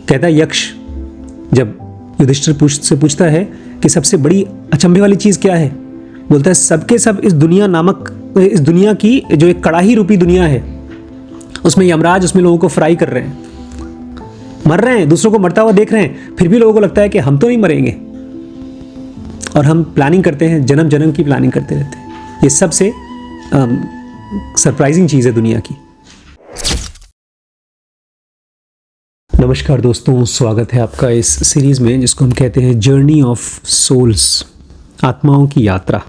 कहता है यक्ष, जब युधिष्ठिर से पूछता है कि सबसे बड़ी अचंभे वाली चीज क्या है, बोलता है सबके सब इस दुनिया की जो एक कड़ाही रूपी दुनिया है, उसमें यमराज उसमें लोगों को फ्राई कर रहे हैं, मर रहे हैं, दूसरों को मरता हुआ देख रहे हैं, फिर भी लोगों को लगता है कि हम तो नहीं मरेंगे, और हम प्लानिंग करते हैं, जन्म जन्म की प्लानिंग करते रहते हैं। ये सबसे सरप्राइजिंग चीज़ है दुनिया की। नमस्कार दोस्तों, स्वागत है आपका इस सीरीज़ में जिसको हम कहते हैं जर्नी ऑफ सोल्स, आत्माओं की यात्रा।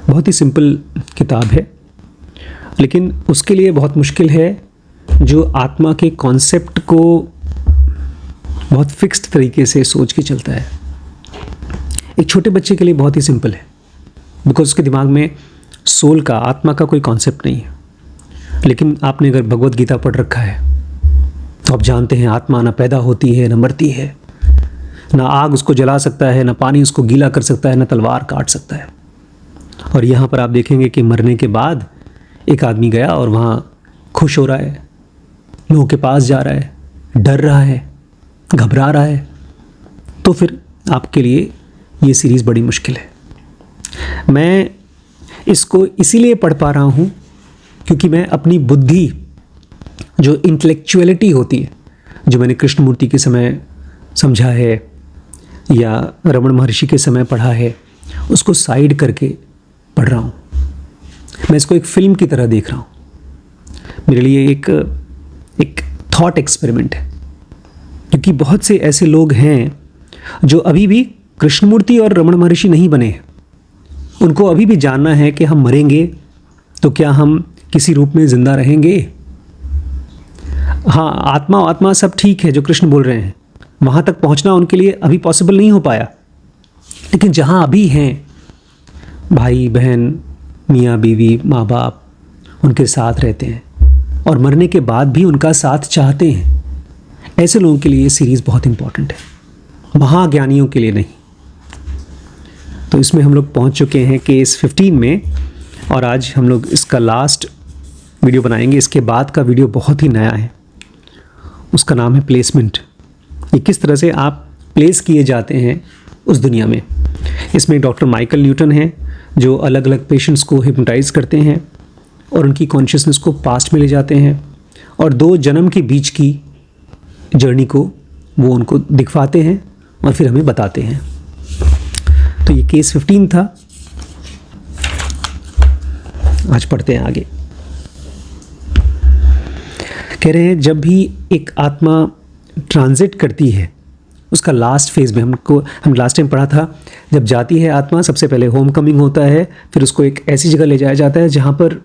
बहुत ही सिंपल किताब है, लेकिन उसके लिए बहुत मुश्किल है जो आत्मा के कॉन्सेप्ट को बहुत फिक्स्ड तरीके से सोच के चलता है। एक छोटे बच्चे के लिए बहुत ही सिंपल है, बिकॉज उसके दिमाग में सोल का, आत्मा का कोई कॉन्सेप्ट नहीं है। लेकिन आपने अगर भगवत गीता पढ़ रखा है तो आप जानते हैं आत्मा ना पैदा होती है, ना मरती है, ना आग उसको जला सकता है, ना पानी उसको गीला कर सकता है, ना तलवार काट सकता है। और यहाँ पर आप देखेंगे कि मरने के बाद एक आदमी गया और वहाँ खुश हो रहा है, लोगों के पास जा रहा है, डर रहा है, घबरा रहा है। तो फिर आपके लिए ये सीरीज़ बड़ी मुश्किल है। मैं इसको इसीलिए पढ़ पा रहा हूँ क्योंकि मैं अपनी बुद्धि, जो इंटेलेक्चुअलिटी होती है, जो मैंने कृष्णमूर्ति के समय समझा है या रमण महर्षि के समय पढ़ा है, उसको साइड करके पढ़ रहा हूँ। मैं इसको एक फिल्म की तरह देख रहा हूँ। मेरे लिए एक थॉट एक्सपेरिमेंट है, क्योंकि बहुत से ऐसे लोग हैं जो अभी भी कृष्णमूर्ति और रमण महर्षि नहीं बने हैं। उनको अभी भी जानना है कि हम मरेंगे तो क्या हम किसी रूप में जिंदा रहेंगे। हाँ, आत्मा सब ठीक है जो कृष्ण बोल रहे हैं, वहाँ तक पहुँचना उनके लिए अभी पॉसिबल नहीं हो पाया। लेकिन जहाँ अभी हैं, भाई बहन, मियाँ बीवी, माँ बाप, उनके साथ रहते हैं और मरने के बाद भी उनका साथ चाहते हैं, ऐसे लोगों के लिए ये सीरीज़ बहुत इंपॉर्टेंट है, महाज्ञानियों के लिए नहीं। तो इसमें हम लोग पहुंच चुके हैं केस 15 में, और आज हम लोग इसका लास्ट वीडियो बनाएंगे। इसके बाद का वीडियो बहुत ही नया है, उसका नाम है प्लेसमेंट। ये किस तरह से आप प्लेस किए जाते हैं उस दुनिया में। इसमें डॉक्टर माइकल न्यूटन हैं जो अलग अलग पेशेंट्स को हिप्नोटाइज करते हैं और उनकी कॉन्शियसनेस को पास्ट में ले जाते हैं, और 2 जन्म के बीच की जर्नी को वो उनको दिखवाते हैं और फिर हमें बताते हैं। तो ये केस 15 था। आज पढ़ते हैं आगे। कह रहे हैं जब भी एक आत्मा ट्रांजिट करती है, उसका लास्ट फेज में हम लास्ट टाइम पढ़ा था, जब जाती है आत्मा, सबसे पहले होम कमिंग होता है, फिर उसको एक ऐसी जगह ले जाया जाता है जहाँ पर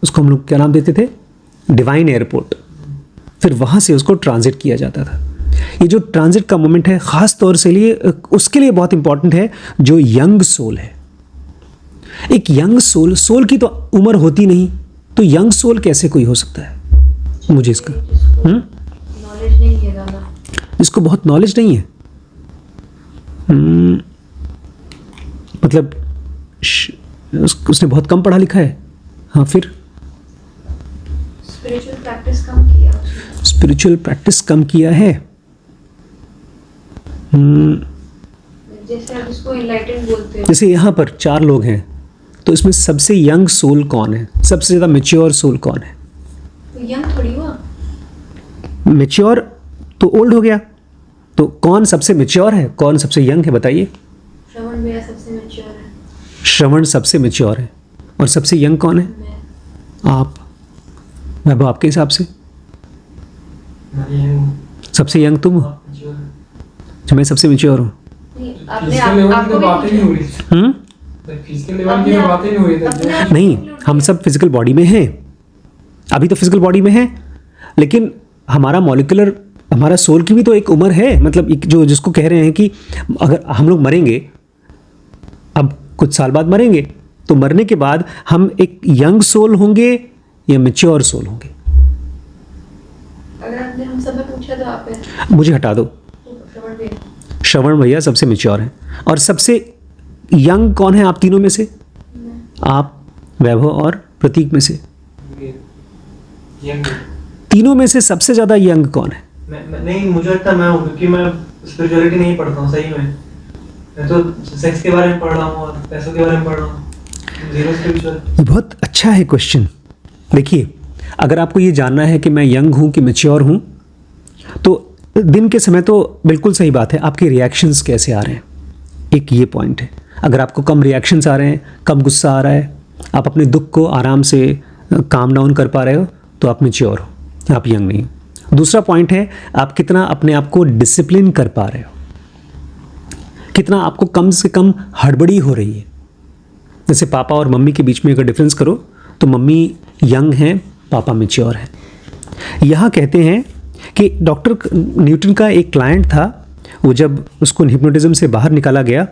उसको हम लोग क्या नाम देते थे, डिवाइन एयरपोर्ट। फिर वहाँ से उसको ट्रांजिट किया जाता था। ये जो ट्रांजिट का मोमेंट है ख़ास तौर से उसके लिए बहुत इंपॉर्टेंट है जो यंग सोल है। एक यंग सोल की तो उम्र होती नहीं, तो यंग सोल कैसे कोई हो सकता है? मुझे इसका नॉलेज नहीं है ज़्यादा, इसको बहुत नॉलेज नहीं है। मतलब उसने बहुत कम पढ़ा लिखा है। हाँ, फिर स्पिरिचुअल प्रैक्टिस कम किया है। जैसे आप इसको एनलाइटेंड बोलते हैं। जैसे यहाँ पर 4 लोग हैं, तो इसमें सबसे यंग सोल कौन है? सबसे ज़्यादा मैच्योर सोल कौन है? तो यंग थोड़ी हुआ, मैच्योर तो ओल्ड हो गया। तो कौन सबसे मैच्योर है, कौन सबसे यंग है, बताइए। श्रवण भैया सबसे मैच्योर है। श्रवण सबसे मैच्योर है। और सबसे यंग कौन है? मैं। आप। वैभव, आपके हिसाब से सबसे यंग तुम हो? मैं सबसे मैच्योर हूँ। नहीं, हम सब फिजिकल बॉडी में हैं, अभी तो फिजिकल बॉडी में हैं, लेकिन हमारा मॉलिक्यूलर, हमारा सोल की भी तो एक उम्र है। मतलब जो जिसको कह रहे हैं कि अगर हम लोग मरेंगे, अब कुछ साल बाद मरेंगे, तो मरने के बाद हम एक यंग सोल होंगे या मैच्योर सोल होंगे? अगर आपने हम सब में पूछा तो आप है। मुझे हटा दो। श्रवण भैया सबसे मैच्योर हैं। और सबसे यंग कौन है आप तीनों में से? आप, वैभव और प्रतीक में से। तीनों में से सबसे ज़्यादा यंग कौन है? नहीं, मुझे लगता है मैं हूँ, क्योंकि मैं स्पिरिचुअलिटी नहीं पढ़ता हूँ सही में। मैं तो सेक्स के बारे में पढ़ रहा हूँ और पैसों के बारे में पढ़ रहा हूँ, जीरो स्पिरिचुअल। ये बहुत अच्छा है क्वेश्चन। देखिए, अगर आपको ये जानना है कि मैं यंग हूँ कि मैच्योर हूँ, तो दिन के समय तो बिल्कुल सही बात है, आपके रिएक्शंस कैसे आ रहे हैं, एक ये पॉइंट है। अगर आपको कम रिएक्शंस आ रहे हैं, कम गुस्सा आ रहा है, आप अपने दुख को आराम से काम डाउन कर पा रहे हो, तो आप मैच्योर हो, आप यंग नहीं हो। दूसरा पॉइंट है, आप कितना अपने आप को डिसिप्लिन कर पा रहे हो, कितना आपको कम से कम हड़बड़ी हो रही है। जैसे पापा और मम्मी के बीच में अगर डिफरेंस करो, तो मम्मी यंग हैं, पापा मैच्योर हैं। यहाँ कहते हैं कि डॉक्टर न्यूटन का एक क्लाइंट था, वो जब उसको हिप्नोटिज्म से बाहर निकाला गया,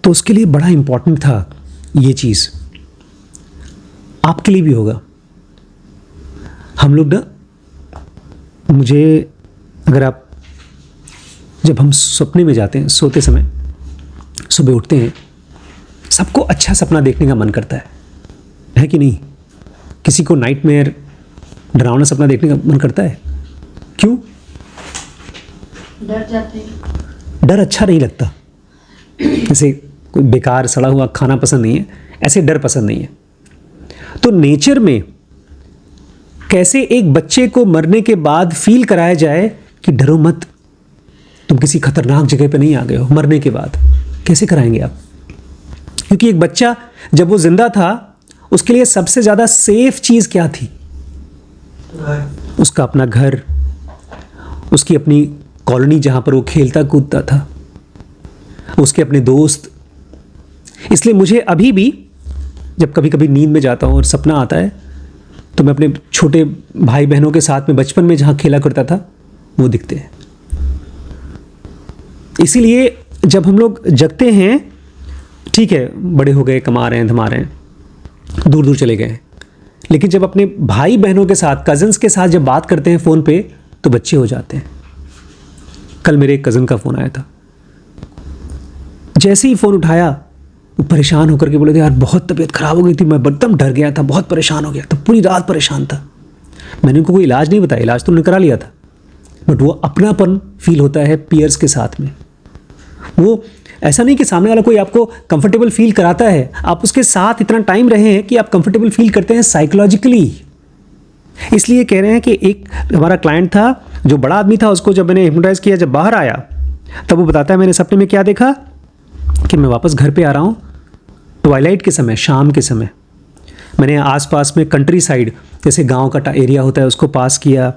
तो उसके लिए बड़ा इम्पॉर्टेंट था ये चीज़। आपके लिए भी होगा। हम लोग ना, मुझे अगर आप, जब हम सपने में जाते हैं, सोते समय सुबह उठते हैं, सबको अच्छा सपना देखने का मन करता है कि नहीं? किसी को नाइटमेयर, डरावना सपना देखने का मन करता है? क्यों? डर जाते हैं। डर अच्छा नहीं लगता। जैसे कोई बेकार सड़ा हुआ खाना पसंद नहीं है, ऐसे डर पसंद नहीं है। तो नेचर में कैसे एक बच्चे को मरने के बाद फील कराया जाए कि डरो मत, तुम किसी खतरनाक जगह पे नहीं आ गए हो मरने के बाद, कैसे कराएंगे आप? क्योंकि एक बच्चा जब वो जिंदा था, उसके लिए सबसे ज़्यादा सेफ चीज़ क्या थी? उसका अपना घर, उसकी अपनी कॉलोनी जहाँ पर वो खेलता कूदता था, उसके अपने दोस्त। इसलिए मुझे अभी भी जब कभी कभी नींद में जाता हूँ और सपना आता है, तो मैं अपने छोटे भाई बहनों के साथ में बचपन में जहाँ खेला करता था, वो दिखते हैं। इसीलिए जब हम लोग जगते हैं, ठीक है, बड़े हो गए, कमा रहे हैं, धमा रहे हैं, दूर दूर चले गए, लेकिन जब अपने भाई बहनों के साथ, कज़न्स के साथ जब बात करते हैं फ़ोन पे, तो बच्चे हो जाते हैं। कल मेरे एक कज़न का फ़ोन आया था, जैसे ही फ़ोन उठाया, वो परेशान होकर के बोले थे, यार बहुत तबीयत ख़राब हो गई थी, मैं एकदम डर गया था, बहुत परेशान हो गया था, पूरी रात परेशान था। मैंने उनको कोई इलाज नहीं बताया, इलाज तो उन्होंने करा लिया था, बट वो अपनापन फील होता है पीयर्स के साथ में। वो ऐसा नहीं कि सामने वाला कोई आपको कंफर्टेबल फील कराता है, आप उसके साथ इतना टाइम रहे हैं कि आप कंफर्टेबल फील करते हैं साइकोलॉजिकली। इसलिए कह रहे हैं कि एक हमारा क्लाइंट था जो बड़ा आदमी था, उसको जब मैंने हिप्नोटाइज किया, जब बाहर आया, तब वो बताता है मैंने सपने में क्या देखा कि मैं वापस घर पे आ रहा हूँ, ट्वाइलाइट के समय, शाम के समय। मैंने आसपास में कंट्री साइड, जैसे गांव का एरिया होता है, उसको पास किया।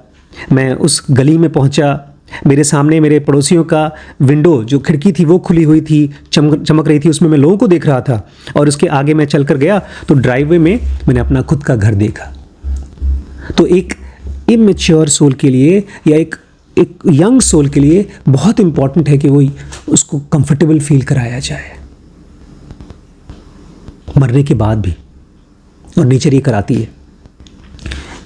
मैं उस गली में पहुंचा, मेरे सामने मेरे पड़ोसियों का विंडो, जो खिड़की थी वो खुली हुई थी, चमक रही थी, उसमें मैं लोगों को देख रहा था। और उसके आगे मैं चल कर गया तो ड्राइववे में मैंने अपना खुद का घर देखा। तो एक इमेच्योर सोल के लिए या एक यंग सोल के लिए बहुत इंपॉर्टेंट है कि वो उसको कंफर्टेबल फील कराया जाए मरने के बाद भी, और नेचर ये कराती है।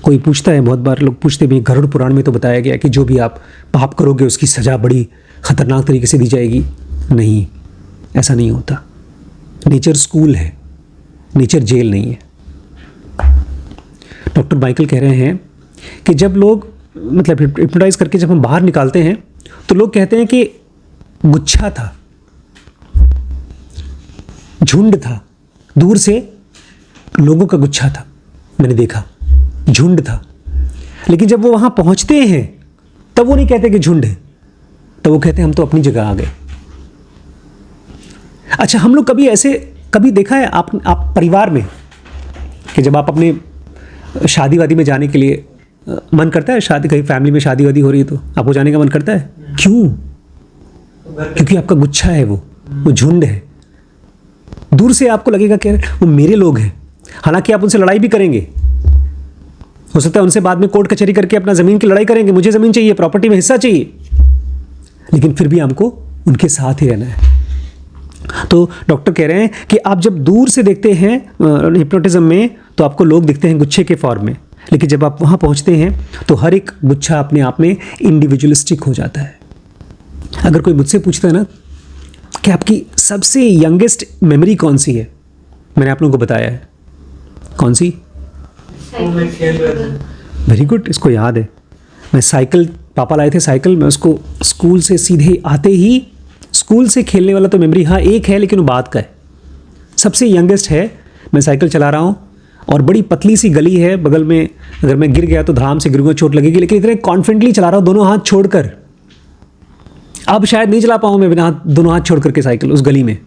कोई पूछता है, बहुत बार लोग पूछते भी, गरुड़ पुराण में तो बताया गया कि जो भी आप पाप करोगे उसकी सज़ा बड़ी खतरनाक तरीके से दी जाएगी। नहीं, ऐसा नहीं होता। नेचर स्कूल है, नेचर जेल नहीं है। डॉक्टर माइकल कह रहे हैं कि जब लोग, मतलब हिप्नोटाइज करके जब हम बाहर निकालते हैं, तो लोग कहते हैं कि गुच्छा था, झुंड था, दूर से लोगों का गुच्छा था, मैंने देखा झुंड था। लेकिन जब वो वहां पहुंचते हैं, तब वो नहीं कहते कि झुंड है, तब वो कहते हैं हम तो अपनी जगह आ गए। अच्छा, हम लोग कभी ऐसे कभी देखा है आप परिवार में कि जब आप अपने शादी वादी में जाने के लिए मन करता है, शादी कहीं फैमिली में शादी वादी हो रही है तो आपको जाने का मन करता है? क्यों? क्योंकि आपका गुच्छा है, वो झुंड है। दूर से आपको लगेगा कि वो मेरे लोग हैं, हालांकि आप उनसे लड़ाई भी करेंगे, हो सकता है उनसे बाद में कोर्ट कचहरी करके अपना ज़मीन की लड़ाई करेंगे, मुझे ज़मीन चाहिए, प्रॉपर्टी में हिस्सा चाहिए, लेकिन फिर भी हमको उनके साथ ही रहना है। तो डॉक्टर कह रहे हैं कि आप जब दूर से देखते हैं हिप्नोटिज्म में, तो आपको लोग दिखते हैं गुच्छे के फॉर्म में, लेकिन जब आप वहाँ पहुँचते हैं तो हर एक गुच्छा अपने आप में इंडिविजुअलिस्टिक हो जाता है। अगर कोई मुझसे पूछता है ना कि आपकी सबसे यंगेस्ट मेमोरी कौन सी है, मैंने आप लोगों को बताया है। कौन सी? वेरी गुड, इसको याद है। मैं साइकिल पापा लाए थे साइकिल, मैं उसको स्कूल से सीधे आते ही, स्कूल से खेलने वाला तो मेमोरी हाँ एक है, लेकिन वो बात का है। सबसे यंगेस्ट है, मैं साइकिल चला रहा हूँ और बड़ी पतली सी गली है बगल में, अगर मैं गिर गया तो धड़ाम से गिरूंगा, चोट लगेगी, लेकिन इतने कॉन्फिडेंटली चला रहा हूँ दोनों हाथ छोड़कर। अब शायद नहीं चला पाऊँ मैं बिना दोनों हाथ छोड़ करके साइकिल उस गली में।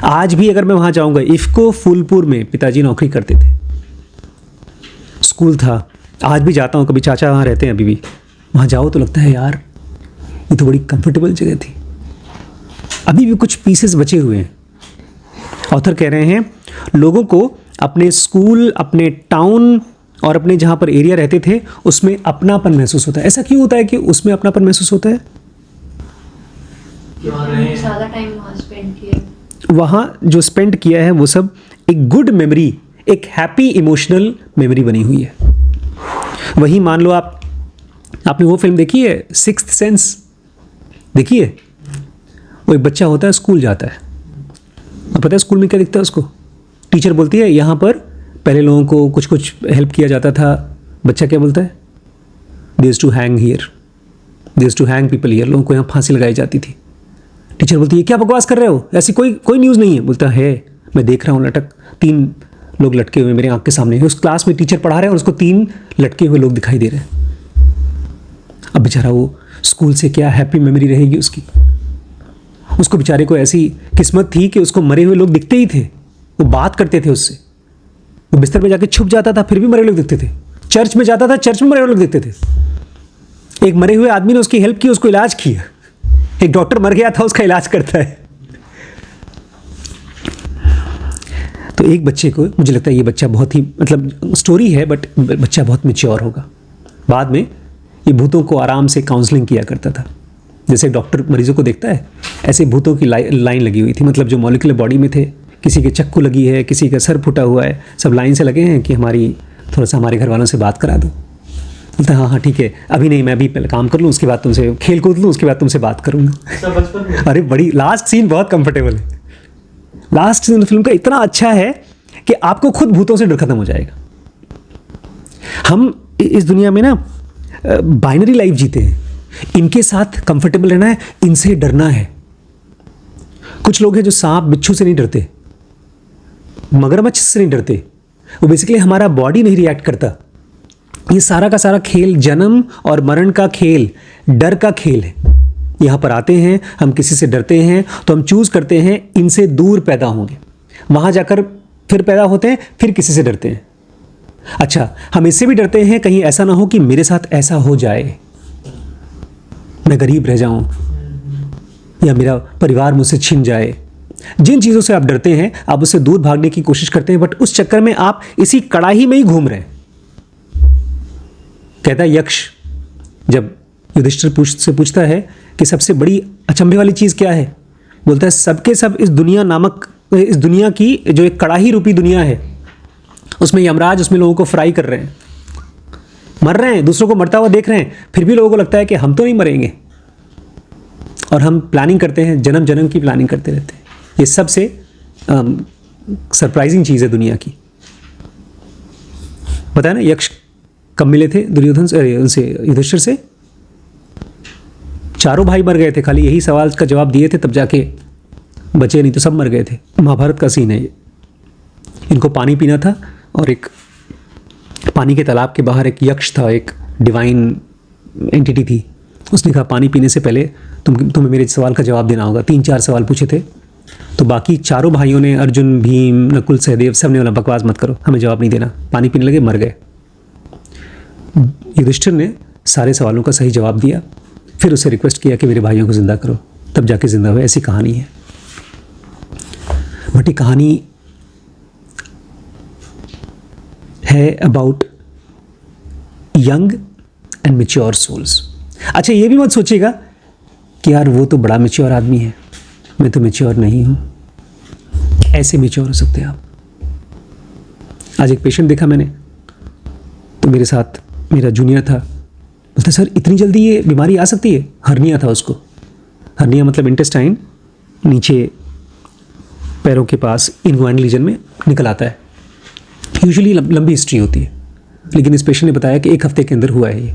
आज भी अगर मैं वहाँ जाऊँगा, इफ़को फूलपुर में पिताजी नौकरी करते थे, स्कूल था, आज भी जाता हूँ, कभी चाचा वहाँ रहते हैं अभी भी, वहाँ जाओ तो लगता है यार ये तो बड़ी कंफर्टेबल जगह थी। अभी भी कुछ पीसेस बचे हुए हैं। ऑथर कह रहे हैं लोगों को अपने स्कूल, अपने टाउन और अपने जहाँ पर एरिया रहते थे उसमें अपनापन महसूस होता है। ऐसा क्यों होता है कि उसमें अपनापन महसूस होता है? ज़्यादा टाइम वहाँ स्पेंड किया, वहाँ जो स्पेंड किया है वो सब एक गुड मेमोरी, एक हैप्पी इमोशनल मेमोरी बनी हुई है। वही मान लो आपने वो फिल्म देखी है सिक्स्थ सेंस, देखी है? वो एक बच्चा होता है, स्कूल जाता है, और पता है स्कूल में क्या दिखता है उसको? टीचर बोलती है यहाँ पर पहले लोगों को कुछ कुछ हेल्प किया जाता था। बच्चा क्या बोलता है? There is to hang here, there is to hang people here, लोगों को यहाँ फांसी लगाई जाती थी। टीचर बोलती है क्या बकवास कर रहे हो, ऐसी कोई न्यूज़ नहीं है। बोलता है मैं देख रहा हूँ लटक, 3 लोग लटके हुए मेरे आँख के सामने। उस क्लास में टीचर पढ़ा रहे हैं और उसको 3 लटके हुए लोग दिखाई दे रहे हैं। अब बेचारा वो स्कूल से क्या हैप्पी मेमोरी रहेगी उसकी। उसको बेचारे को ऐसी किस्मत थी कि उसको मरे हुए लोग दिखते ही थे, वो बात करते थे उससे। वो बिस्तर पे जाके छुप जाता था, फिर भी मरे हुए लोग दिखते थे। चर्च में जाता था, चर्च में मरे हुए लोग दिखते थे। एक मरे हुए आदमी ने उसकी हेल्प की, उसको इलाज किया। एक डॉक्टर मर गया था, उसका इलाज करता है। तो एक बच्चे को, मुझे लगता है ये बच्चा बहुत ही, मतलब स्टोरी है बट बच्चा बहुत मैच्योर होगा। बाद में ये भूतों को आराम से काउंसलिंग किया करता था। जैसे डॉक्टर मरीजों को देखता है, ऐसे भूतों की लाइन लगी हुई थी, मतलब जो मॉलिक्यूलर बॉडी में थे, किसी के चक्कू लगी है, किसी का सर फूटा हुआ है, सब लाइन से लगे हैं कि थोड़ा सा हमारे घर वालों से बात करा दो। बोलता हाँ ठीक है, अभी नहीं, मैं अभी पहले काम कर लूँ, उसके बाद तुमसे खेल कूद लूँ, उसके बाद तुमसे बात करूँगा। अरे बड़ी लास्ट सीन बहुत कंफर्टेबल है। लास्ट सीन फिल्म का इतना अच्छा है कि आपको खुद भूतों से डर खत्म हो जाएगा। हम इस दुनिया में ना बाइनरी लाइफ जीते हैं, इनके साथ कंफर्टेबल रहना है, इनसे डरना है। कुछ लोग हैं जो सांप बिच्छू से नहीं डरते, मगरमच्छ से नहीं डरते, वो बेसिकली हमारा बॉडी नहीं रिएक्ट करता। ये सारा का सारा खेल जन्म और मरण का खेल, डर का खेल है। यहाँ पर आते हैं, हम किसी से डरते हैं तो हम चूज करते हैं इनसे दूर पैदा होंगे, वहाँ जाकर फिर पैदा होते हैं, फिर किसी से डरते हैं। अच्छा, हम इससे भी डरते हैं कहीं ऐसा ना हो कि मेरे साथ ऐसा हो जाए, मैं गरीब रह जाऊं या मेरा परिवार मुझसे छिन जाए। जिन चीज़ों से आप डरते हैं आप उससे दूर भागने की कोशिश करते हैं, बट उस चक्कर में आप इसी कड़ाही में ही घूम रहे हैं। कहता है यक्ष, जब युधिष्ठिर से पूछता है कि सबसे बड़ी अचंभे वाली चीज़ क्या है, बोलता है सबके सब इस दुनिया की जो एक कड़ाही रूपी दुनिया है, उसमें यमराज उसमें लोगों को फ्राई कर रहे हैं, मर रहे हैं, दूसरों को मरता हुआ देख रहे हैं, फिर भी लोगों को लगता है कि हम तो नहीं मरेंगे, और हम प्लानिंग करते हैं, जन्म जन्म की प्लानिंग करते रहते हैं। ये सबसे सरप्राइजिंग चीज़ है दुनिया की। बताया ना यक्ष कब मिले थे दुर्योधन से, उनसे युधिष्ठिर से? चारों भाई मर गए थे, खाली यही सवाल का जवाब दिए थे तब जाके बचे, नहीं तो सब मर गए थे। महाभारत का सीन है ये। इनको पानी पीना था और एक पानी के तालाब के बाहर एक यक्ष था, एक डिवाइन एंटिटी थी। उसने कहा पानी पीने से पहले तुम्हें मेरे सवाल का जवाब देना होगा। 3-4 सवाल पूछे थे, तो बाकी चारों भाइयों ने, अर्जुन, भीम, नकुल, सहदेव, सब ने बोला बकवास मत करो, हमें जवाब नहीं देना। पानी पीने लगे, मर गए। युधिष्ठिर ने सारे सवालों का सही जवाब दिया, फिर उसे रिक्वेस्ट किया कि मेरे भाइयों को जिंदा करो, तब जाके जिंदा हुए। ऐसी कहानी है। बट ये कहानी है about young and mature souls. अच्छा, ये भी मत सोचिएगा कि यार वो तो बड़ा मैच्योर आदमी है, मैं तो मैच्योर नहीं हूँ। ऐसे मैच्योर हो सकते हैं आप। आज एक पेशेंट देखा मैंने, तो मेरे साथ मेरा जूनियर था, बोलता सर इतनी जल्दी ये बीमारी आ सकती है? हर्निया था उसको। हर्निया मतलब इंटेस्टाइन नीचे पैरों के पास इनग्वाइनल रीजन में निकल आता है। यूजुअली लंबी हिस्ट्री होती है, लेकिन इस पेशेंट ने बताया कि 1 हफ्ते के अंदर हुआ है ये।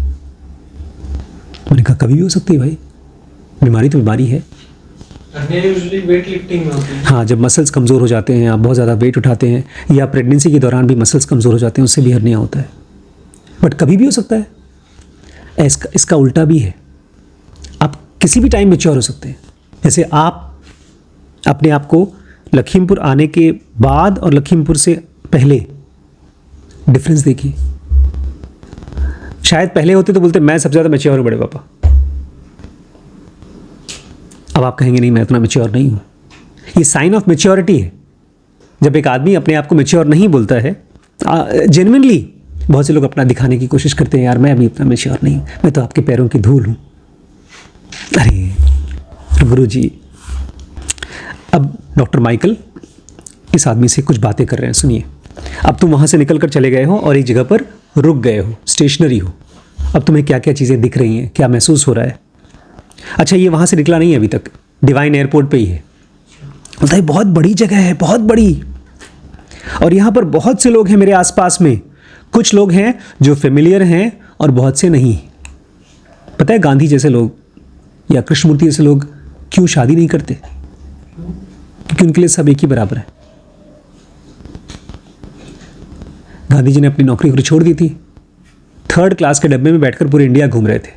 मैंने कहा कभी भी हो सकती है भाई, बीमारी तो बीमारी है। यूजुअली वेट लिफ्टिंग में होती है। हाँ, जब मसल्स कमज़ोर हो जाते हैं, आप बहुत ज़्यादा वेट उठाते हैं, या प्रेगनेंसी के दौरान भी मसल्स कमज़ोर हो जाते हैं, उससे भी हर्निया होता है। बट कभी भी हो सकता है। इसका उल्टा भी है, आप किसी भी टाइम मैच्योर हो सकते हैं। जैसे आप अपने आप को लखीमपुर आने के बाद और लखीमपुर से पहले डिफरेंस देखिए। शायद पहले होते तो बोलते मैं सबसे ज़्यादा मैच्योर हूँ बड़े पापा। अब आप कहेंगे नहीं, मैं इतना मैच्योर नहीं हूँ। ये साइन ऑफ मैच्योरिटी है। जब एक आदमी अपने आप को मैच्योर नहीं बोलता है, जेन्युइनली बहुत से लोग अपना दिखाने की कोशिश करते हैं, यार मैं अभी इतना मैच्योर नहीं हूँ, मैं तो आपके पैरों की धूल हूँ। अरे गुरु जी, अब डॉक्टर माइकल इस आदमी से कुछ बातें कर रहे हैं, सुनिए। अब तुम वहाँ से निकल कर चले गए हो और एक जगह पर रुक गए हो, स्टेशनरी हो। अब तुम्हें क्या क्या चीज़ें दिख रही हैं, क्या महसूस हो रहा है? अच्छा, ये वहाँ से निकला नहीं है अभी तक, डिवाइन एयरपोर्ट पे ही है। बोलता है बहुत बड़ी जगह है, बहुत बड़ी, और यहाँ पर बहुत से लोग हैं मेरे आसपास में। कुछ लोग हैं जो फेमिलियर हैं और बहुत से नहीं। पता है गांधी जैसे लोग या कृष्णमूर्ति जैसे लोग क्यों शादी नहीं करते? क्योंकि उनके लिए सब एक ही बराबर है। गांधी जी ने अपनी नौकरी छोड़ दी थी, 3rd क्लास के डब्बे में बैठकर पूरे इंडिया घूम रहे थे,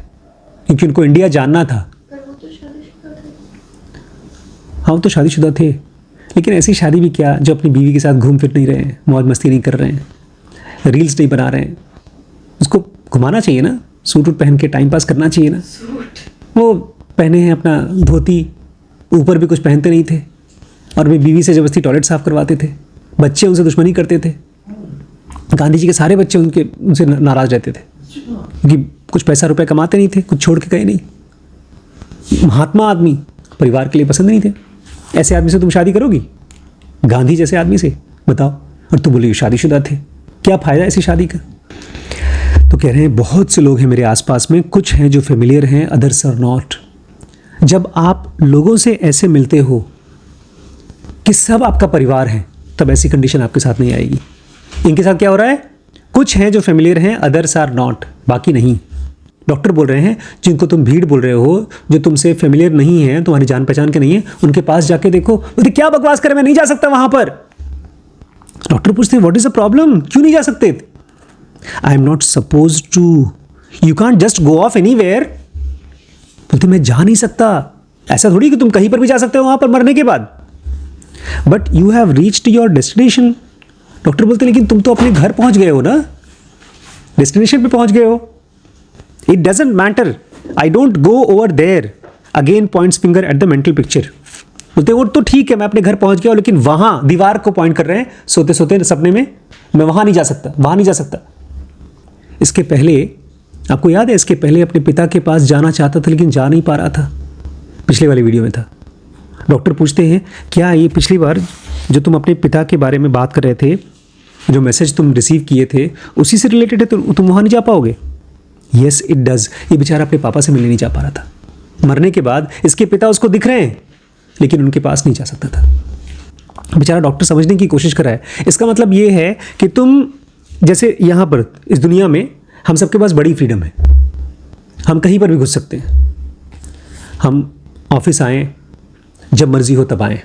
क्योंकि उनको इंडिया जानना था। पर वो तो शादीशुदा थे। हाँ, वो तो शादीशुदा थे, लेकिन ऐसी शादी भी क्या जो अपनी बीवी के साथ घूम फिर नहीं रहे हैं, मौज मस्ती नहीं कर रहे हैं, रील्स नहीं बना रहे हैं। उसको घुमाना चाहिए ना, सूट वूट पहन के टाइम पास करना चाहिए ना। वो पहने हैं अपना धोती, ऊपर भी कुछ पहनते नहीं थे, और अपनी बीवी से जबरदस्ती टॉयलेट साफ करवाते थे। बच्चे उनसे दुश्मनी करते थे। गांधी जी के सारे बच्चे उनसे नाराज़ रहते थे, क्योंकि कुछ पैसा रुपया कमाते नहीं थे, कुछ छोड़ के गए नहीं। महात्मा आदमी, परिवार के लिए पसंद नहीं थे। ऐसे आदमी से तुम शादी करोगी? गांधी जैसे आदमी से? बताओ। और तुम बोली शादीशुदा थे, क्या फ़ायदा ऐसी शादी का? तो कह रहे हैं बहुत से लोग हैं मेरे आसपास में, कुछ हैं जो फेमिलियर हैं, अदर्स आर नॉट। जब आप लोगों से ऐसे मिलते हो कि सब आपका परिवार है, तब ऐसी कंडीशन आपके साथ नहीं आएगी। इनके साथ क्या हो रहा है? कुछ हैं जो फेमिलियर हैं, अदर्स आर नॉट, बाकी नहीं। डॉक्टर बोल रहे हैं जिनको तुम भीड़ बोल रहे हो, जो तुमसे फेमिलियर नहीं है, तुम्हारी जान पहचान के नहीं है, उनके पास जाके देखो। बोलते क्या बकवास करे, मैं नहीं जा सकता वहां पर। डॉक्टर पूछते हैं व्हाट इज द प्रॉब्लम, क्यों नहीं जा सकते? I am not suppose to, you can't just go off anywhere. बोलते मैं जा नहीं सकता, ऐसा थोड़ी कि तुम कहीं पर भी जा सकते हो वहां पर मरने के बाद। But you have reached your destination. Doctor बोलते लेकिन तुम तो अपने घर पहुंच गए हो ना, डेस्टिनेशन पे पहुंच गए हो। It doesn't matter, I don't go over there. Again points finger at the mental picture. बोलते वो तो ठीक है, मैं अपने घर पहुंच गया, लेकिन वहां दीवार को पॉइंट कर रहे हैं सोते सोते सपने में, मैं वहां नहीं जा सकता, वहां नहीं जा सकता। इसके पहले आपको याद है, इसके पहले अपने पिता के पास जाना चाहता था लेकिन जा नहीं पा रहा था। पिछले वाले वीडियो में था। डॉक्टर पूछते हैं क्या ये पिछली बार जो तुम अपने पिता के बारे में बात कर रहे थे, जो मैसेज तुम रिसीव किए थे, उसी से रिलेटेड है, तो तुम वहाँ नहीं जा पाओगे? Yes it does. ये बेचारा अपने पापा से मिलने नहीं जा पा रहा था। मरने के बाद इसके पिता उसको दिख रहे हैं, लेकिन उनके पास नहीं जा सकता था। बेचारा डॉक्टर समझने की कोशिश कर रहा है। इसका मतलब ये है कि तुम जैसे यहाँ पर इस दुनिया में हम सबके पास बड़ी फ्रीडम है, हम कहीं पर भी घुस सकते हैं। हम ऑफिस आएँ, जब मर्जी हो तब आएँ,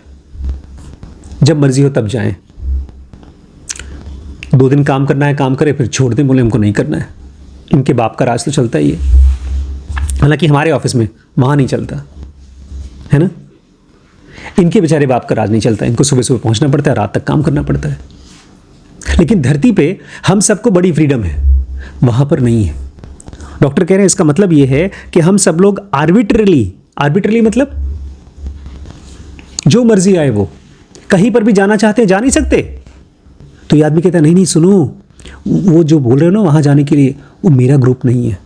जब मर्जी हो तब जाएं। 2 दिन काम करना है काम करें, फिर छोड़ दें, बोले हमको नहीं करना है। इनके बाप का राज तो चलता ही है। हालांकि हमारे ऑफिस में वहाँ नहीं चलता है ना। इनके बेचारे बाप का राज नहीं चलता, इनको सुबह सुबह पहुँचना पड़ता है, रात तक काम करना पड़ता है। लेकिन धरती पे हम सबको बड़ी फ्रीडम है, वहाँ पर नहीं है। डॉक्टर कह रहे हैं इसका मतलब ये है कि हम सब लोग आर्बिट्रली मतलब जो मर्जी आए वो कहीं पर भी जाना चाहते हैं, जा नहीं सकते। तो ये आदमी कहता है नहीं सुनो, वो जो बोल रहे हो ना वहाँ जाने के लिए, वो मेरा ग्रुप नहीं है।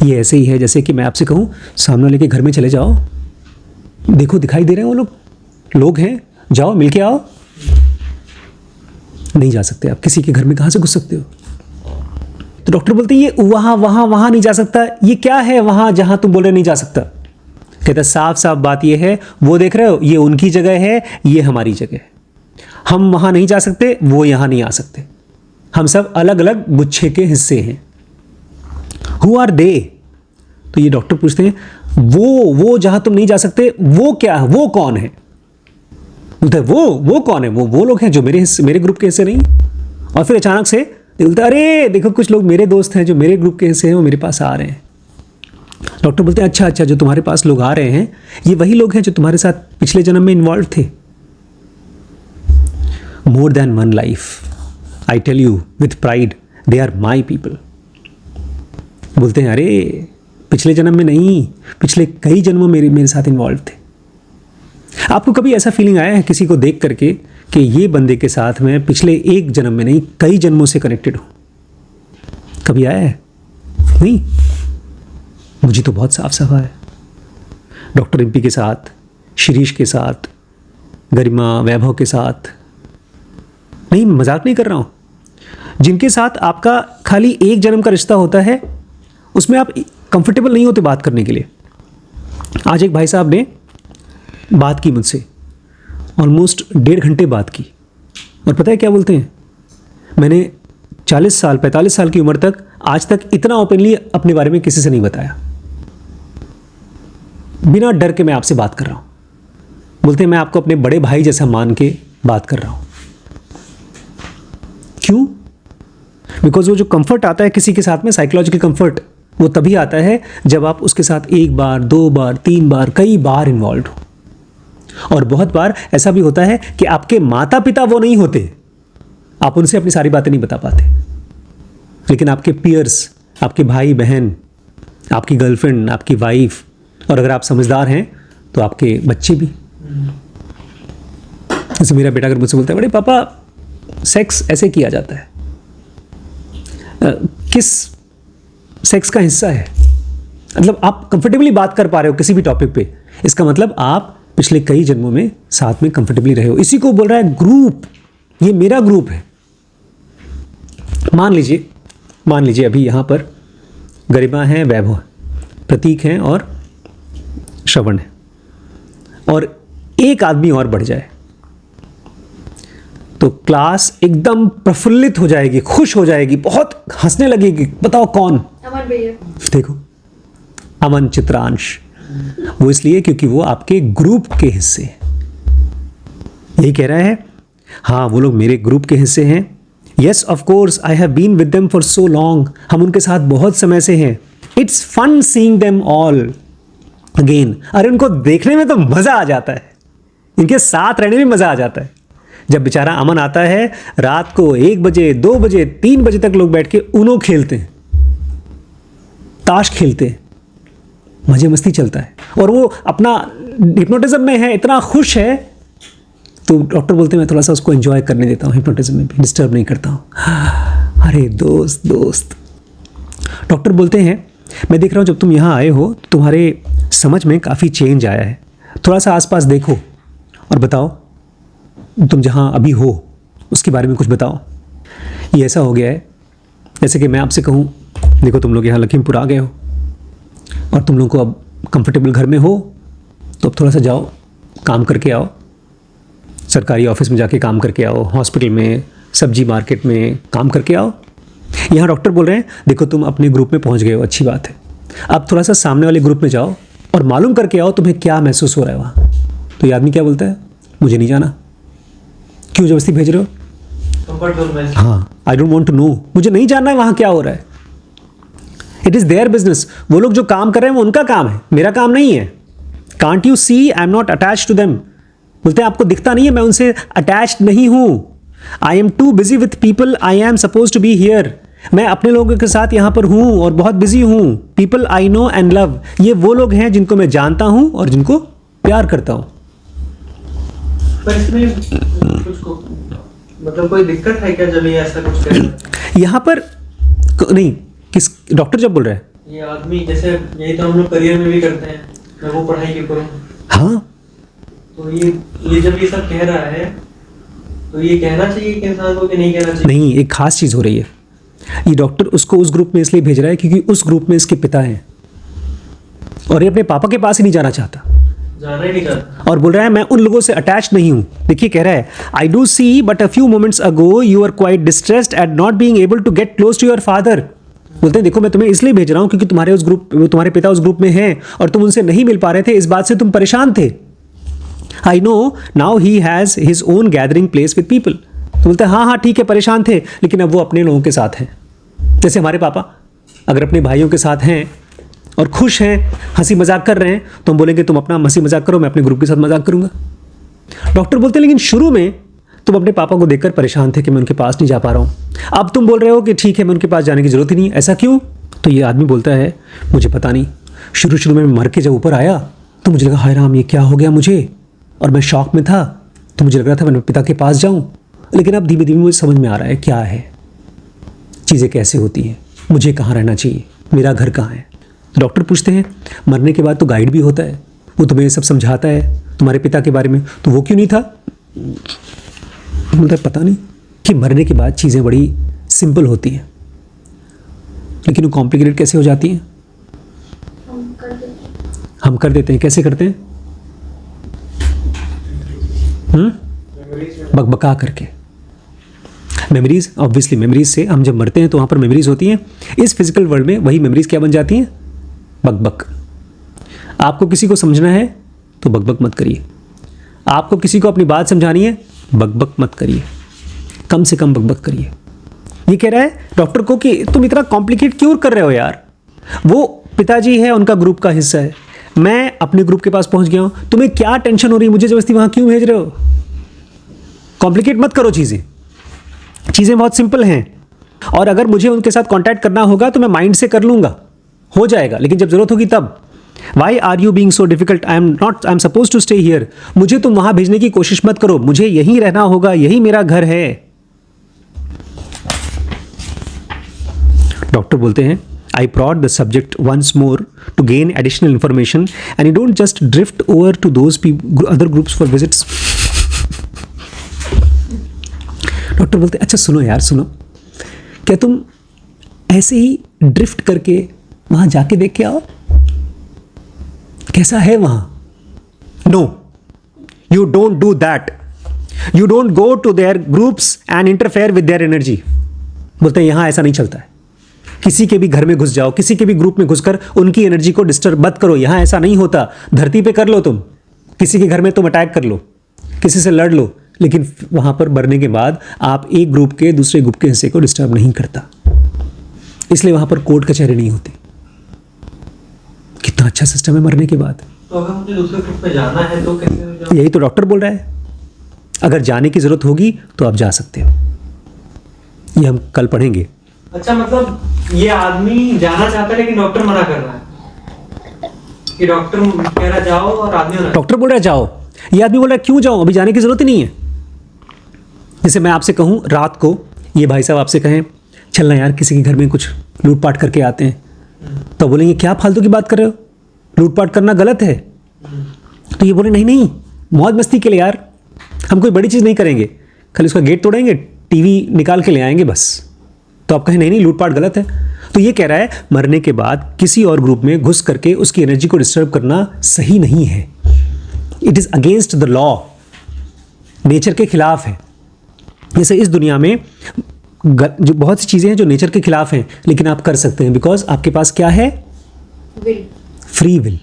ये ऐसे ही है जैसे कि मैं आपसे कहूँ सामने वाले के घर में चले जाओ, देखो दिखाई दे रहे हैं वो लोग हैं, जाओ मिल के आओ। नहीं जा सकते आप, किसी के घर में कहाँ से घुस सकते हो? तो डॉक्टर बोलते हैं ये वहाँ नहीं जा सकता। ये क्या है वहाँ जहाँ तुम बोल रहे नहीं जा सकता? कहता साफ साफ बात ये है, वो देख रहे हो ये उनकी जगह है, ये हमारी जगह है। हम वहाँ नहीं जा सकते, वो यहाँ नहीं आ सकते। हम सब अलग अलग गुच्छे के हिस्से हैं। Who are they? तो ये डॉक्टर पूछते हैं वो जहां तुम नहीं जा सकते वो क्या है, वो कौन है? बोलते हैं वो कौन है? वो लोग हैं जो मेरे ग्रुप के हिस्से नहीं। और फिर अचानक से बोलते हैं अरे देखो कुछ लोग मेरे दोस्त हैं जो मेरे ग्रुप के हिस्से हैं, वो मेरे पास आ रहे हैं। डॉक्टर बोलते हैं अच्छा जो तुम्हारे पास लोग आ रहे हैं ये वही लोग हैं जो तुम्हारे साथ पिछले जन्म में इन्वॉल्व थे। More than one life I tell you with pride they are my people. बोलते हैं अरे पिछले जन्म में नहीं, पिछले कई जन्मों मेरे साथ इन्वॉल्व थे। आपको कभी ऐसा फीलिंग आया है किसी को देख करके कि ये बंदे के साथ मैं पिछले एक जन्म में नहीं कई जन्मों से कनेक्टेड हूं? कभी आया है? नहीं, मुझे तो बहुत साफ साफ है। डॉक्टर रिम्पी के साथ, शिरीष के साथ, गरिमा वैभव के साथ, नहीं मजाक नहीं कर रहा हूं। जिनके साथ आपका खाली एक जन्म का रिश्ता होता है उसमें आप कंफर्टेबल नहीं होते बात करने के लिए। आज एक भाई साहब ने बात की मुझसे, ऑलमोस्ट 1.5 घंटे बात की, और पता है क्या बोलते हैं? मैंने 40 साल 45 साल की उम्र तक आज तक इतना ओपनली अपने बारे में किसी से नहीं बताया, बिना डर के मैं आपसे बात कर रहा हूं। बोलते हैं मैं आपको अपने बड़े भाई जैसा मान के बात कर रहा हूं। क्यों? बिकॉज वो जो कंफर्ट आता है किसी के साथ में, साइकोलॉजिकल कंफर्ट, वो तभी आता है जब आप उसके साथ 1 बार 2 बार 3 बार कई बार इन्वॉल्व हो। और बहुत बार ऐसा भी होता है कि आपके माता पिता वो नहीं होते, आप उनसे अपनी सारी बातें नहीं बता पाते, लेकिन आपके पियर्स, आपके भाई बहन, आपकी गर्लफ्रेंड, आपकी वाइफ, और अगर आप समझदार हैं तो आपके बच्चे भी। जैसे मेरा बेटा अगर मुझसे बोलता है बड़े पापा सेक्स ऐसे किया जाता है, किस सेक्स का हिस्सा है? मतलब आप कंफर्टेबली बात कर पा रहे हो किसी भी टॉपिक पे, इसका मतलब आप पिछले कई जन्मों में साथ में कंफर्टेबली रहे हो। इसी को बोल रहा है ग्रुप, ये मेरा ग्रुप है। मान लीजिए अभी यहां पर गरिमा है, वैभव है, प्रतीक हैं और श्रवण है, और एक आदमी और बढ़ जाए तो क्लास एकदम प्रफुल्लित हो जाएगी, खुश हो जाएगी, बहुत हंसने लगेगी। बताओ कौन? अमन भैया। देखो, अमन, चित्रांश। वो इसलिए क्योंकि वो आपके ग्रुप के हिस्से हैं। यही कह रहा है, हाँ वो लोग मेरे ग्रुप के हिस्से हैं। Yes of course I have been with them for so long, हम उनके साथ बहुत समय से हैं। It's fun seeing them all again. अरे उनको देखने में तो मजा आ जाता है, इनके साथ रहने में मजा आ जाता है। जब बेचारा अमन आता है रात को 1 बजे 2 बजे 3 बजे तक लोग बैठ के ऊनो खेलते हैं, ताश खेलते हैं, मजे मस्ती चलता है, और वो अपना हिप्नोटिज्म में है, इतना खुश है। तो डॉक्टर बोलते हैं मैं थोड़ा सा उसको एंजॉय करने देता हूँ, हिप्नोटिज्म में भी डिस्टर्ब नहीं करता हूँ। अरे दोस्त डॉक्टर बोलते हैं मैं देख रहा हूँ जब तुम यहाँ आए हो तो तुम्हारे समझ में काफ़ी चेंज आया है। थोड़ा सा आसपास देखो और बताओ तुम जहाँ अभी हो उसके बारे में कुछ बताओ। ये ऐसा हो गया है जैसे कि मैं आपसे कहूँ देखो तुम लोग यहाँ लखीमपुर आ गए हो और तुम लोग को अब कंफर्टेबल घर में हो, तो अब थोड़ा सा जाओ काम करके आओ, सरकारी ऑफिस में जाके काम करके आओ, हॉस्पिटल में, सब्जी मार्केट में काम करके आओ। यहाँ डॉक्टर बोल रहे हैं देखो तुम अपने ग्रुप में पहुँच गए हो, अच्छी बात है, अब थोड़ा सा सामने वाले ग्रुप में जाओ और मालूम करके आओ तुम्हें क्या महसूस हो रहा है वहाँ। तो ये आदमी क्या बोलता है, मुझे नहीं जाना। क्यों जबरदस्ती भेज रहे हो? हाँ, I don't want to know, मुझे नहीं जानना है वहाँ क्या हो रहा है। इट इज़ देयर बिजनेस, वो लोग जो काम कर रहे हैं वो उनका काम है, मेरा काम नहीं है। Can't you see I am not attached to them. बोलते हैं आपको दिखता नहीं है मैं उनसे अटैच्ड नहीं हूँ। I am too busy with people I am suppose to be here. मैं अपने लोगों के साथ यहाँ पर हूँ और बहुत बिजी हूँ। People I know and love, ये वो लोग हैं जिनको मैं जानता हूँ और जिनको प्यार करता हूँ। पर इसमें कुछ को मतलब कोई दिक्कत है क्या जब ये ऐसा कुछ कर रहा है? यहाँ पर नहीं, किस डॉक्टर जब बोल रहे हैं ये आदमी, जैसे यही तो हम लोग करियर में भी करते हैं, मैं वो पढ़ाई क्यों करूँ? हाँ, तो ये जब ये सब कह रहा है तो ये कहना चाहिए कि इंसान को कि नहीं कहना चाहिए? नहीं, एक खास चीज़ हो रही है। ये डॉक्टर उसको उस ग्रुप में इसलिए भेज रहा है क्योंकि उस ग्रुप में इसके पिता हैं और ये अपने पापा के पास ही नहीं जाना चाहता, जाना ही नहीं चाहता, और बोल रहा है मैं उन लोगों से अटैच नहीं हूं। देखिए कह रहा है I do see but a few moments ago you are quite distressed at not being able to get close to your father. बोलते हैं देखो मैं तुम्हें इसलिए भेज रहा हूँ क्योंकि तुम्हारे पिता उस ग्रुप में हैं और तुम उनसे नहीं मिल पा रहे थे, इस बात से तुम परेशान थे। I know now he has his own gathering place with people. तो बोलते हैं हाँ ठीक है, परेशान थे, लेकिन अब वो अपने लोगों के साथ हैं। जैसे हमारे पापा अगर अपने भाइयों के साथ हैं और खुश हैं, हंसी मजाक कर रहे हैं, तो हम बोलेंगे तुम अपना हंसी मजाक करो, मैं अपने ग्रुप के साथ मजाक करूंगा। डॉक्टर बोलते हैं लेकिन शुरू में तुम अपने पापा को देखकर परेशान थे कि मैं उनके पास नहीं जा पा रहा हूँ, अब तुम बोल रहे हो कि ठीक है मैं उनके पास जाने की जरूरत ही नहीं, ऐसा क्यों? तो ये आदमी बोलता है मुझे पता नहीं, शुरू में मर के जब ऊपर आया तो मुझे लगा हाय राम ये क्या हो गया मुझे, और मैं शॉक में था, तो मुझे लग रहा था मैं पिता के पास जाऊँ, लेकिन अब धीमे धीमे मुझे समझ में आ रहा है क्या है, चीज़ें कैसे होती हैं, मुझे कहाँ रहना चाहिए, मेरा घर कहाँ है। डॉक्टर पूछते हैं मरने के बाद तो गाइड भी होता है, वो तुम्हें सब समझाता है तुम्हारे पिता के बारे में, तो वो क्यों नहीं था? मतलब पता नहीं कि मरने के बाद चीज़ें बड़ी सिंपल होती हैं, लेकिन वो कॉम्प्लिकेटेड कैसे हो जाती हैं? हम कर देते हैं। कैसे करते हैं? बकबका करके। मेमोरीज, ऑब्वियसली मेमोरीज से हम जब मरते हैं तो वहाँ पर मेमोरीज होती हैं, इस फिजिकल वर्ल्ड में वही मेमोरीज क्या बन जाती हैं? बकबक। आपको किसी को समझना है तो बकबक मत करिए, आपको किसी को अपनी बात समझानी है बकबक मत करिए, कम से कम बकबक करिए। ये कह रहा है डॉक्टर को कि तुम इतना कॉम्प्लिकेट क्यों कर रहे हो यार, वो पिताजी है उनका ग्रुप का हिस्सा है, मैं अपने ग्रुप के पास पहुंच गया हूं, तुम्हें क्या टेंशन हो रही है, मुझे जबरदस्ती वहां क्यों भेज रहे हो? कॉम्प्लिकेट मत करो चीज़ें बहुत सिंपल हैं, और अगर मुझे उनके साथ कांटेक्ट करना होगा तो मैं माइंड से कर लूँगा, हो जाएगा, लेकिन जब ज़रूरत होगी तब। Why are you being so difficult, I am suppose to stay here, मुझे तुम वहाँ भेजने की कोशिश मत करो, मुझे यहीं रहना होगा, यही मेरा घर है। डॉक्टर बोलते हैं I prod the subject once more to gain additional information and you don't just drift over to those other groups for visits. Doctor बोलते अच्छा सुनो यार सुनो, क्या तुम ऐसे ही ड्रिफ्ट करके वहां जाके देख के आओ कैसा है वहां? No, you don't do that, you don't go to their groups and interfere with their energy. बोलते हैं यहां ऐसा नहीं चलता है, किसी के भी घर में घुस जाओ, किसी के भी ग्रुप में घुसकर उनकी एनर्जी को डिस्टर्ब मत करो, यहां ऐसा नहीं होता। धरती पे कर लो, तुम किसी के घर में तुम अटैक कर लो, किसी से लड़ लो, लेकिन वहां पर मरने के बाद आप एक ग्रुप के दूसरे ग्रुप के हिस्से को डिस्टर्ब नहीं करता, इसलिए वहां पर कोर्ट कचहरी नहीं होती। कितना अच्छा सिस्टम है मरने के बाद। तो अगर मुझे दूसरे ग्रुप में जाना है तो कैसे जाऊं? यही तो डॉक्टर बोल रहा है, अगर जाने की जरूरत होगी तो आप जा सकते हो, ये हम कल पढ़ेंगे। अच्छा, मतलब ये आदमी जाना चाहता है लेकिन डॉक्टर मना कर रहा है कि डॉक्टर कह रहा जाओ और आदमी डॉक्टर बोल रहा है जाओ, ये आदमी बोल रहा है क्यों जाऊं, अभी जाने की जरूरत ही नहीं है। जैसे मैं आपसे कहूं रात को, ये भाई साहब आपसे कहें चलना यार किसी के घर में कुछ लूटपाट करके आते हैं, तो बोलेंगे क्या फालतू की बात कर रहे हो, लूटपाट करना गलत है। तो ये बोले नहीं नहीं मौज मस्ती के लिए यार, हम कोई बड़ी चीज़ नहीं करेंगे, खाली उसका गेट तोड़ेंगे, टीवी निकाल के ले आएंगे बस। तो आप कहें नहीं नहीं लूटपाट गलत है। तो ये कह रहा है मरने के बाद किसी और ग्रुप में घुस करके उसकी एनर्जी को डिस्टर्ब करना सही नहीं है, it is against the law, nature के खिलाफ है। जैसे इस दुनिया में जो बहुत सी चीज़ें हैं जो नेचर के खिलाफ हैं, लेकिन आप कर सकते हैं बिकॉज आपके पास क्या है? Will, free will.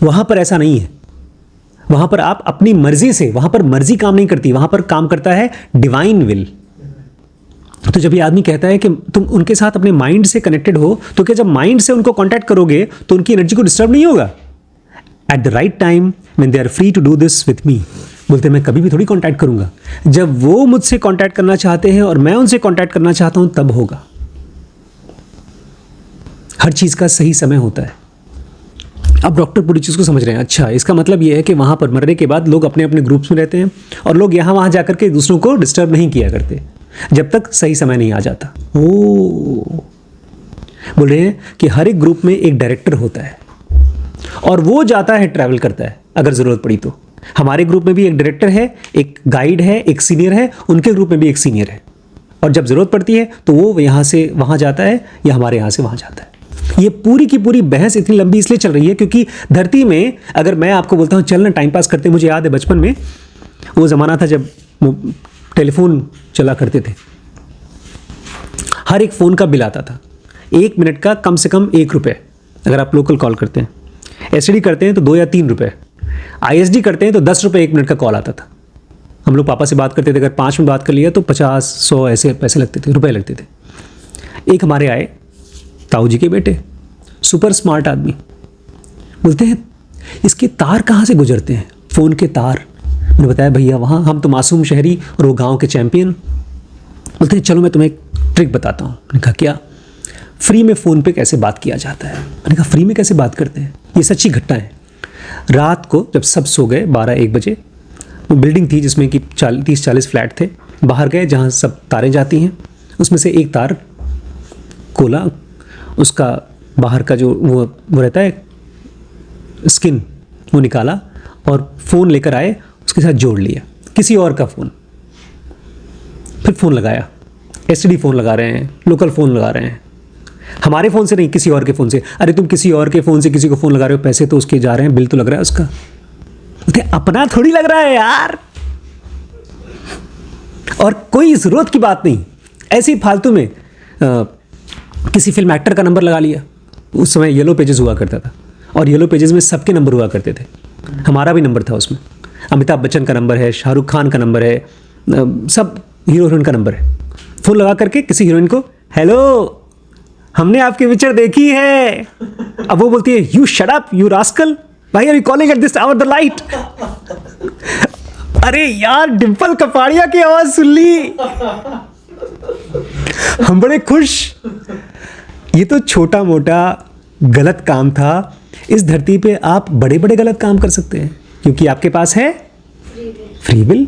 वहाँ पर ऐसा नहीं है, वहाँ पर आप अपनी मर्जी से, वहाँ पर मर्जी काम नहीं करती, वहाँ पर काम करता है डिवाइन विल। तो जब ये आदमी कहता है कि तुम उनके साथ अपने माइंड से कनेक्टेड हो, तो क्या जब माइंड से उनको कांटेक्ट करोगे तो उनकी एनर्जी को डिस्टर्ब नहीं होगा? At the right time when they are free to do this with me, बोलते मैं कभी भी थोड़ी कांटेक्ट करूंगा, जब वो मुझसे कांटेक्ट करना चाहते हैं और मैं उनसे कांटेक्ट करना चाहता हूं तब होगा। हर चीज़ का सही समय होता है। अब डॉक्टर पूरी चीज़ को समझ रहे हैं। अच्छा, इसका मतलब ये है कि वहाँ पर मरने के बाद लोग अपने अपने ग्रुप्स में रहते हैं और लोग यहाँ वहाँ जाकर के दूसरों को डिस्टर्ब नहीं किया करते जब तक सही समय नहीं आ जाता। ओ, बोल रहे हैं कि हर एक ग्रुप में एक डायरेक्टर होता है और वो जाता है, ट्रैवल करता है अगर ज़रूरत पड़ी तो। हमारे ग्रुप में भी एक डायरेक्टर है, एक गाइड है, एक सीनियर है, उनके ग्रुप में भी एक सीनियर है, और जब ज़रूरत पड़ती है तो वो यहाँ से वहाँ जाता है या हमारे यहाँ से वहाँ जाता है। ये पूरी की पूरी बहस इतनी लंबी इसलिए चल रही है क्योंकि धरती में अगर मैं आपको बोलता हूँ चल ना टाइम पास करते, मुझे याद है बचपन में वो ज़माना था जब टेलीफोन चला करते थे, हर एक फ़ोन का बिल आता था, 1 मिनट का कम से कम 1 रुपये अगर आप लोकल कॉल करते हैं, एसटीडी करते हैं तो 2 या 3 रुपये, आईएसडी करते हैं तो 10 रुपये 1 मिनट का कॉल आता था। हम लोग पापा से बात करते थे, अगर 5 मिनट बात कर लिया तो 50-100 ऐसे पैसे लगते थे, रुपए लगते थे। एक हमारे आए ताऊ जी के बेटे, सुपर स्मार्ट आदमी, बोलते हैं इसके तार कहाँ से गुजरते हैं, फ़ोन के तार। मैंने बताया भैया वहाँ हम तो मासूम शहरी और वो गाँव के चैंपियन। बोलते हैं चलो मैं तुम्हें एक ट्रिक बताता हूँ। मैंने कहा क्या? फ्री में फ़ोन पे कैसे बात किया जाता है। मैंने कहा फ्री में कैसे बात करते हैं? ये सच्ची घटना है। रात को जब सब सो गए 12-1 बजे, वो बिल्डिंग थी जिसमें कि 30-40 फ्लैट थे, बाहर गए जहाँ सब तारें जाती हैं, उसमें से एक तार खोला, उसका बाहर का जो वो रहता है स्किन, वो निकाला और फ़ोन लेकर आए, उसके साथ जोड़ लिया, किसी और का फ़ोन। फिर फ़ोन लगाया, एसटीडी फ़ोन लगा रहे हैं, लोकल फ़ोन लगा रहे हैं, हमारे फ़ोन से नहीं, किसी और के फ़ोन से। अरे तुम किसी और के फ़ोन से किसी को फ़ोन लगा रहे हो, पैसे तो उसके जा रहे हैं, बिल तो लग रहा है उसका, अपना थोड़ी लग रहा है यार। और कोई ज़रूरत की बात नहीं, ऐसे ही फालतू में किसी फिल्म एक्टर का नंबर लगा लिया। उस समय येलो पेजेस हुआ करता था और येलो पेजेस में सबके नंबर हुआ करते थे, हमारा भी नंबर था उसमें। अमिताभ बच्चन का नंबर है, शाहरुख खान का नंबर है, सब हीरो हीरोइन का नंबर है। फ़ोन लगा करके किसी हीरोइन को, हेलो हमने आपकी पिक्चर देखी है। अब वो बोलती है you shut up you rascal, भाई are you calling at this hour the light. अरे यार डिम्पल कपाड़िया की आवाज सुन ली, हम बड़े खुश। ये तो छोटा मोटा गलत काम था, इस धरती पे आप बड़े बड़े गलत काम कर सकते हैं क्योंकि आपके पास है फ्री विल।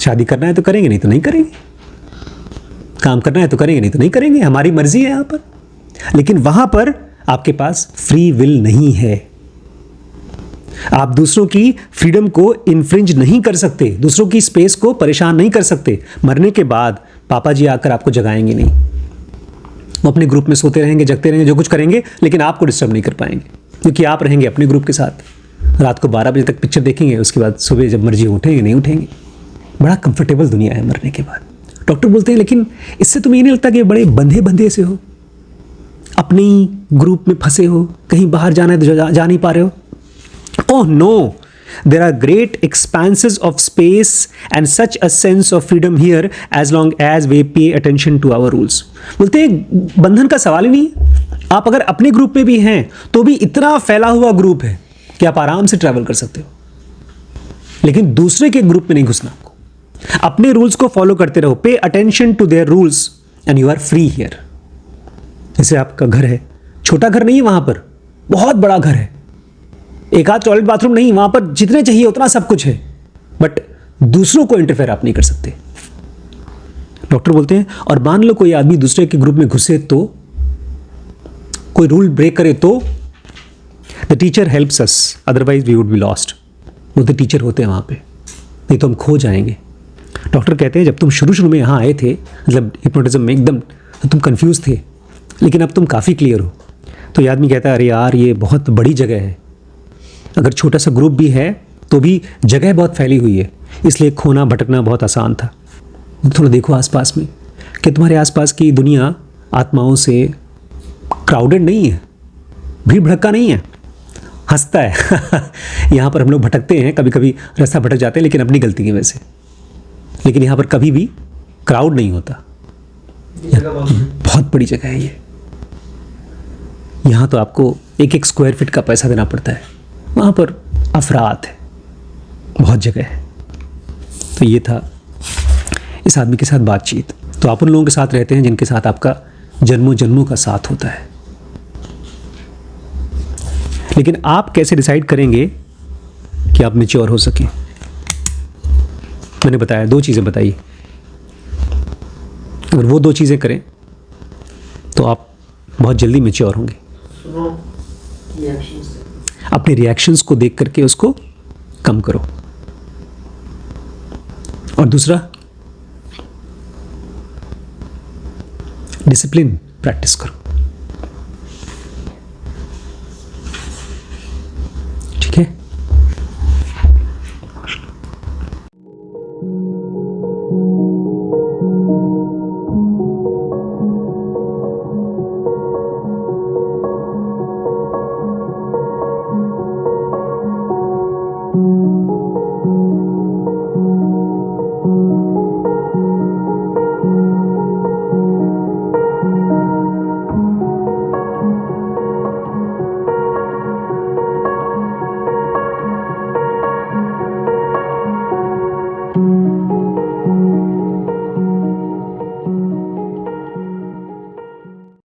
शादी करना है तो करेंगे, नहीं तो नहीं करेंगे। काम करना है तो करेंगे, नहीं तो नहीं करेंगे, हमारी मर्जी है यहाँ पर। लेकिन वहां पर आपके पास फ्री विल नहीं है। आप दूसरों की फ्रीडम को इन्फ्रिंज नहीं कर सकते, दूसरों की स्पेस को परेशान नहीं कर सकते। मरने के बाद पापा जी आकर आपको जगाएंगे नहीं, वो अपने ग्रुप में सोते रहेंगे, जगते रहेंगे, जो कुछ करेंगे, लेकिन आपको डिस्टर्ब नहीं कर पाएंगे क्योंकि आप रहेंगे अपने ग्रुप के साथ। रात को 12 बजे तक पिक्चर देखेंगे, उसके बाद सुबह जब मर्जी उठेंगे नहीं उठेंगे। बड़ा कंफर्टेबल दुनिया है मरने के बाद। डॉक्टर बोलते हैं लेकिन इससे तुम्हें ये नहीं लगता कि बड़े बंधे बंधे से हो, अपने ही ग्रुप में फंसे हो, कहीं बाहर जाना है तो जा नहीं पा रहे हो? Oh no, there are great expanses of space and such a sense of freedom here as long as we pay attention to our rules. बोलते हैं बंधन का सवाल ही नहीं है। आप अगर अपने ग्रुप में भी हैं तो भी इतना फैला हुआ ग्रुप है कि आप आराम से ट्रैवल कर सकते हो, लेकिन दूसरे के ग्रुप में नहीं घुसना। आपको अपने रूल्स को फॉलो करते रहो, pay attention to their rules and you are free here. जैसे आपका घर है, छोटा घर नहीं है, वहां पर बहुत बड़ा घर है, एक आध टॉयलेट बाथरूम नहीं, वहां पर जितने चाहिए उतना सब कुछ है, बट दूसरों को इंटरफेयर आप नहीं कर सकते। डॉक्टर बोलते हैं और मान लो कोई आदमी दूसरे के ग्रुप में घुसे तो, कोई रूल ब्रेक करे तो, the teacher helps us otherwise we would be lost. वो तो टीचर होते हैं वहां पे, नहीं तो हम खो जाएंगे। डॉक्टर कहते हैं जब तुम शुरू में यहाँ आए थे, मतलब हिप्नोटिज्म में एकदम, तो तुम कंफ्यूज थे, लेकिन अब तुम काफ़ी क्लियर हो। तो ये आदमी कहता है अरे यार ये बहुत बड़ी जगह है, अगर छोटा सा ग्रुप भी है तो भी जगह बहुत फैली हुई है, इसलिए खोना भटकना बहुत आसान था। थोड़ा देखो आसपास में कि तुम्हारे आसपास की दुनिया आत्माओं से क्राउडेड नहीं है, भीड़ भड़का नहीं है, हंसता है। यहाँ पर हम लोग भटकते हैं, कभी कभी रास्ता भटक जाते हैं लेकिन अपनी गलती की वजह से, लेकिन यहाँ पर कभी भी क्राउड नहीं होता। बहुत बड़ी जगह है ये। यहाँ तो आपको 1-1 स्क्वायर फीट का पैसा देना पड़ता है, वहाँ पर अफरात है, बहुत जगह है। तो ये था इस आदमी के साथ बातचीत। तो आप उन लोगों के साथ रहते हैं जिनके साथ आपका जन्मों जन्मों का साथ होता है, लेकिन आप कैसे डिसाइड करेंगे कि आप मैच्योर हो सकें? मैंने बताया 2 चीज़ें बताई, अगर वो 2 चीज़ें करें तो आप बहुत जल्दी मैच्योर होंगे। अपने रिएक्शंस को देख करके उसको कम करो, और दूसरा डिसिप्लिन प्रैक्टिस करो।